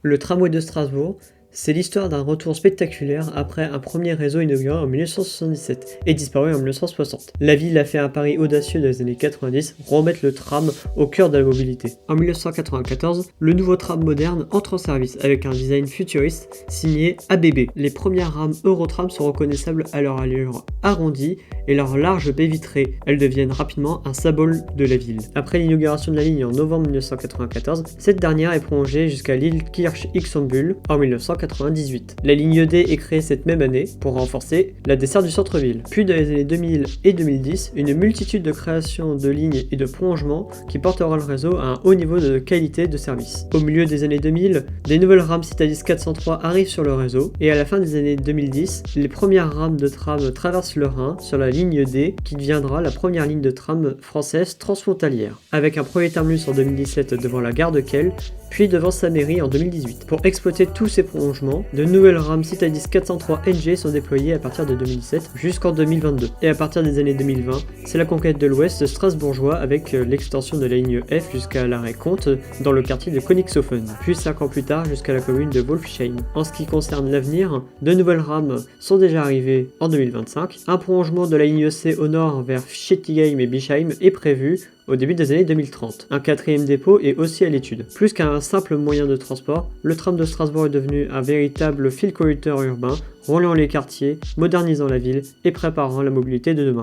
Le tramway de Strasbourg, c'est l'histoire d'un retour spectaculaire après un premier réseau inauguré en 1977 et disparu en 1960. La ville a fait un pari audacieux dans les années 90, remettre le tram au cœur de la mobilité. En 1994, le nouveau tram moderne entre en service avec un design futuriste signé ABB. Les premières rames Eurotram sont reconnaissables à leur allure arrondie et leur large baie vitrée. Elles deviennent rapidement un symbole de la ville. Après l'inauguration de la ligne en novembre 1994, cette dernière est prolongée jusqu'à l'île Kirch-Ixambul en 1998. La ligne D est créée cette même année pour renforcer la desserte du centre-ville. Puis dans les années 2000 et 2010, une multitude de créations de lignes et de prolongements qui portera le réseau à un haut niveau de qualité de service. Au milieu des années 2000, des nouvelles rames Citadis 403 arrivent sur le réseau et à la fin des années 2010, les premières rames de tram traversent le Rhin sur la ligne D qui deviendra la première ligne de tram française transfrontalière, avec un premier terminus en 2017 devant la gare de Kehl, puis devant sa mairie en 2018. Pour exploiter tous ces prolongements, de nouvelles rames Citadis 403 NG sont déployées à partir de 2017 jusqu'en 2022. Et à partir des années 2020, c'est la conquête de l'ouest strasbourgeois avec l'extension de la ligne F jusqu'à l'arrêt Comte dans le quartier de Königshofen, puis 5 ans plus tard jusqu'à la commune de Wolfsheim. En ce qui concerne l'avenir, de nouvelles rames sont déjà arrivées en 2025. Un prolongement de la ligne C au nord vers Schätigheim et Bischheim est prévu au début des années 2030. Un quatrième dépôt est aussi à l'étude. Plus qu'un simple moyen de transport, le tram de Strasbourg est devenu un véritable fil conducteur urbain, reliant les quartiers, modernisant la ville et préparant la mobilité de demain.